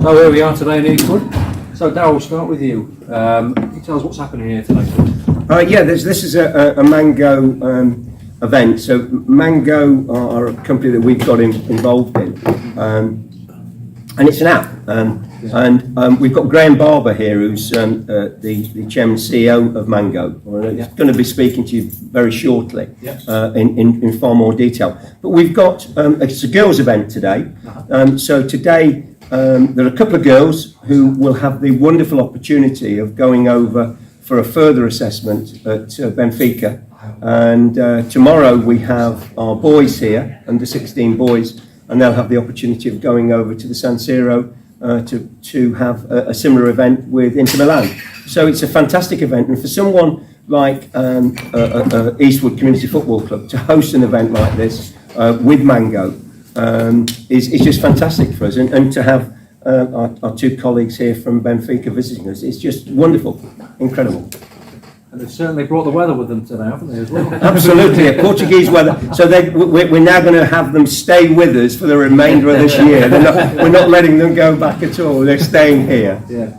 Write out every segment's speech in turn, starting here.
So here we are today in Eastwood. So Darryl, we'll start with you. Can you tell us what's happening here today? This is a Mango event. So Mango are a company that we've got involved in, and it's an app. We've got Graham Barber here, who's the chairman CEO of Mango. He's going to be speaking to you very shortly in far more detail. But we've got it's a girls' event today. So today there are a couple of girls who will have the wonderful opportunity of going over for a further assessment at Benfica. And tomorrow we have our boys here, under 16 boys, and they'll have the opportunity of going over to the San Siro to have a similar event with Inter Milan. So it's a fantastic event, and for someone like Eastwood Community Football Club to host an event like this with Mango is just fantastic for us, and to have our two colleagues here from Benfica visiting us, it's just wonderful, incredible. And they've certainly brought the weather with them today, haven't they, as well? Absolutely, a Portuguese weather. So we're now going to have them stay with us for the remainder of this year. We're not letting them go back at all. They're staying here. Yeah,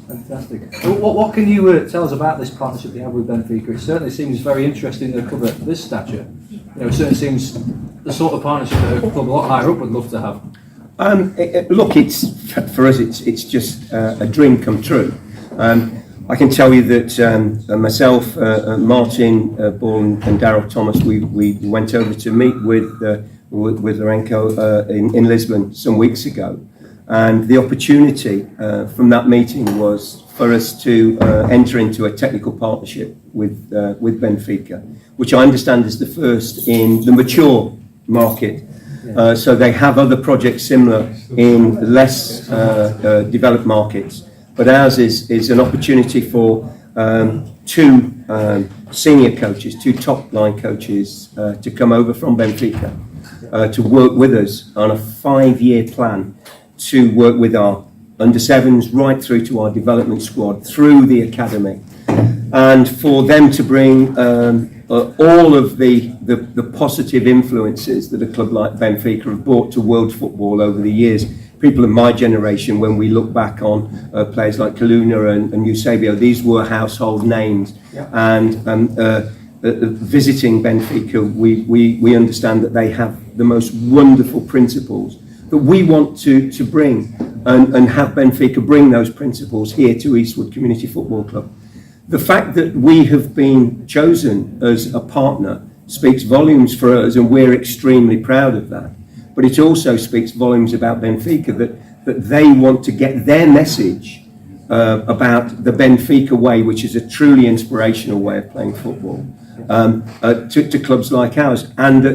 fantastic. What can you tell us about this partnership you have with Benfica? It certainly seems very interesting to cover this stature. It certainly seems the sort of partnership that a club a lot higher up would love to have. Look, it's for us. It's just a dream come true. I can tell you that myself, Martin Ball, and Darryl Thomas, we went over to meet with Lourenco in Lisbon some weeks ago, and the opportunity from that meeting was for us to enter into a technical partnership with Benfica, which I understand is the first in the mature market. So they have other projects similar in less developed markets. But ours is an opportunity for two senior coaches, two top-line coaches, to come over from Benfica to work with us on a 5-year plan to work with our under-7s right through to our development squad, through the academy, and for them to bring all of the positive influences that a club like Benfica have brought to world football over the years. People of my generation, when we look back on players like Kaluna and Eusebio, these were household names. And visiting Benfica, we understand that they have the most wonderful principles that we want to bring and have Benfica bring those principles here to Eastwood Community Football Club. The fact that we have been chosen as a partner speaks volumes for us, and we're extremely proud of that. But it also speaks volumes about Benfica, that they want to get their message about the Benfica way, which is a truly inspirational way of playing football, to clubs like ours. And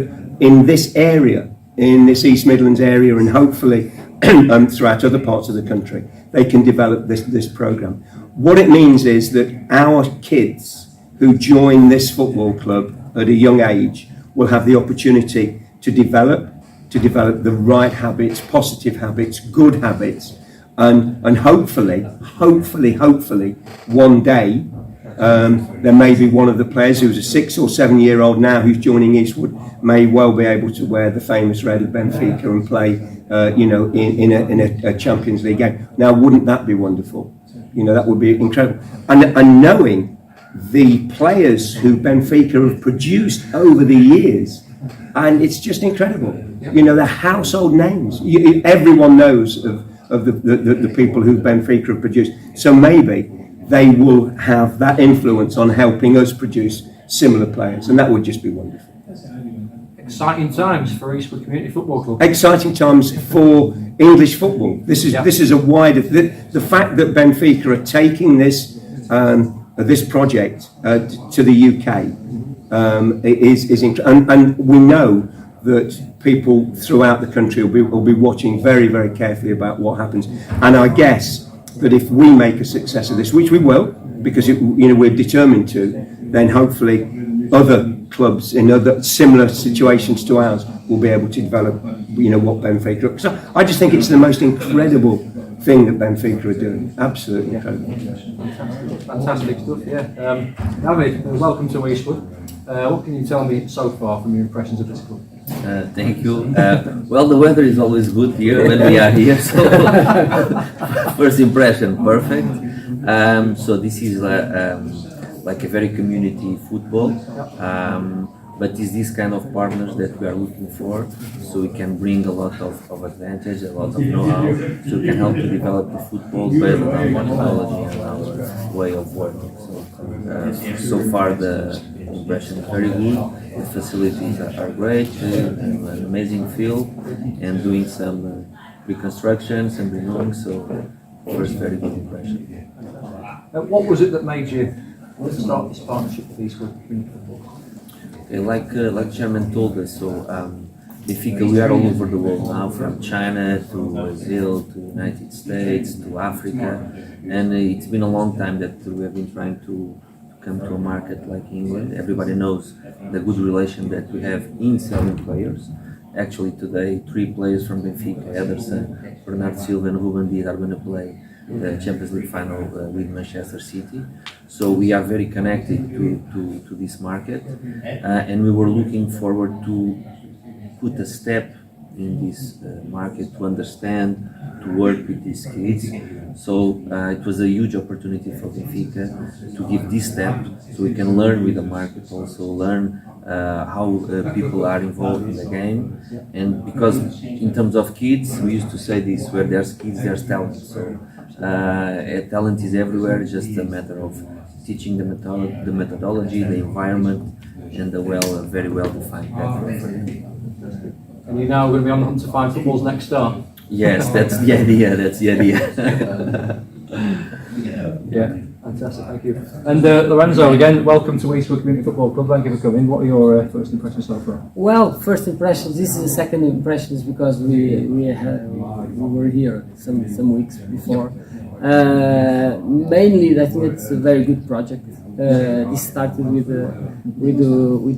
in this area, in this East Midlands area, and hopefully throughout other parts of the country, they can develop this programme. What it means is that our kids who join this football club at a young age will have the opportunity to develop the right habits, positive habits, good habits, and hopefully, one day, there may be one of the players who's a 6 or 7 year old now who's joining Eastwood may well be able to wear the famous red of Benfica and play, in a Champions League game. Now, wouldn't that be wonderful? That would be incredible. And knowing the players who Benfica have produced over the years, and it's just incredible. They're household names. Everyone knows of the people who Benfica have produced. So maybe they will have that influence on helping us produce similar players, and that would just be wonderful. Exciting times for Eastwood Community Football Club. Exciting times for English football. This is a wider. The fact that Benfica are taking this project to the UK is and we know that people throughout the country will be watching very, very carefully about what happens. And I guess that if we make a success of this, which we will, because we're determined to, then hopefully other clubs in other similar situations to ours will be able to develop, what Benfica. So I just think it's the most incredible thing that Benfica are doing. Absolutely incredible. Fantastic stuff. Yeah. David, welcome to Eastwood. What can you tell me so far from your impressions of this club? Thank you. Well, the weather is always good here when we are here. So first impression, perfect. So this is like a very community football. But it's this kind of partners that we are looking for, so we can bring a lot of advantage, a lot of know-how, so we can help to develop the football based on our methodology and our way of working. So far the impression is very good, the facilities are great, an amazing field, and doing some reconstructions and renewing, so first very good impression. What was it that made you start this partnership with Eastwood Community Football? Like Chairman told us, so Benfica, we are all over the world now, from China to Brazil to United States to Africa, and it's been a long time that we have been trying to come to a market like England. Everybody knows the good relation that we have in selling players. Actually today, 3 players from Benfica, Ederson, Bernardo Silva and Ruben Dias are going to play the Champions League final with Manchester City. So we are very connected to this market, and we were looking forward to put a step in this market, to understand, to work with these kids. So it was a huge opportunity for Benfica to give this step, so we can learn with the market, also learn how people are involved in the game. And because in terms of kids, we used to say this, where there's kids, there's talent. So talent is everywhere, it's just a matter of teaching the methodology, the environment, and the very well-defined pathway. And you're now going to be on the hunt to find football's next star? Yes, that's the idea, Yeah, fantastic, thank you. And Lourenco, again, welcome to Eastwood Community Football Club. Thank you for coming. What are your first impressions so far? Well, first impressions, this is the second impressions because we were here some weeks before. Mainly, I think it's a very good project. This started with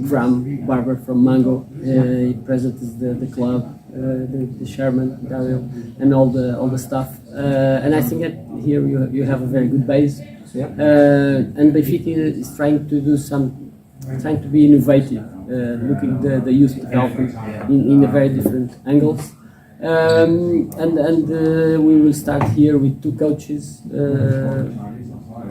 Graham Barber from Mango. He presented the club, the chairman Daryl, and all the staff. And I think that here you have a very good base. Yeah. And Benfica is trying to be innovative, looking at the youth development in a very different angles. And we will start here with 2 coaches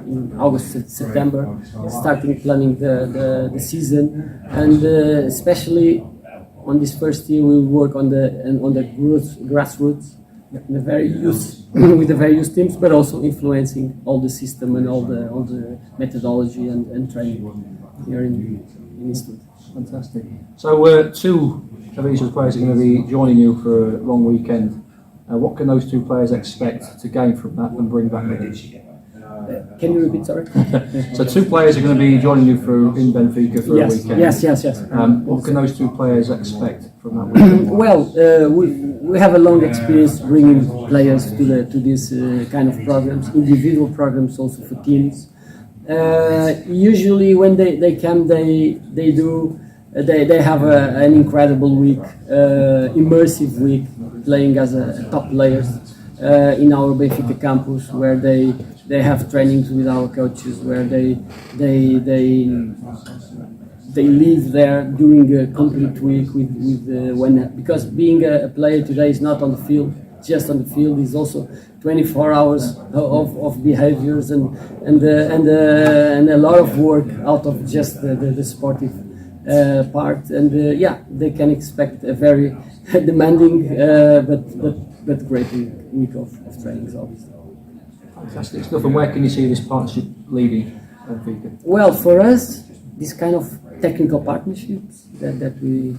in August, September, starting planning the season, and especially on this first year we will work on the grassroots, the very youth with the very youth teams, but also influencing all the system and all the methodology and training here in Eastwood. Fantastic. So 2 of Eastwood's players are going to be joining you for a long weekend. What can those 2 players expect to gain from that and bring back with you? Can you repeat, sorry? So 2 players are going to be joining you in Benfica for a weekend. Yes. What can those 2 players expect from that weekend? Well, we have a long experience bringing players to this kind of programs, individual programs also for teams. Usually when they come, they have an incredible week, immersive week, playing as a top players in our Benfica campus, where they have trainings with our coaches, where they live there during a complete week because being a player today is not on the field, just on the field, is also 24 hours of behaviors and a lot of work out of just the sportive part, and they can expect a very demanding but great week of trainings, obviously. Fantastic stuff. And where can you see this partnership leading Benfica? Well, for us, this kind of technical partnerships that we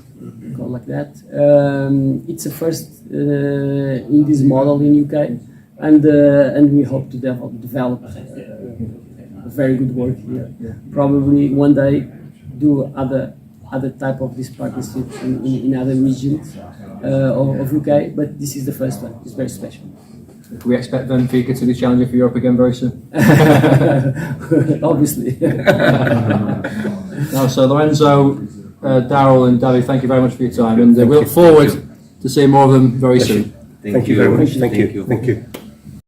call like that, it's a first in this model in UK, and we hope to develop a very good work here. Probably one day do other type of these partnerships in other regions of UK, but this is the first one. It's very special. Can we expect Benfica to be challenging for Europe again very soon? Obviously. No, so Lourenco, Darryl and Davide, thank you very much for your time, and we look forward to seeing more of them very soon. Thank you very much. Thank you.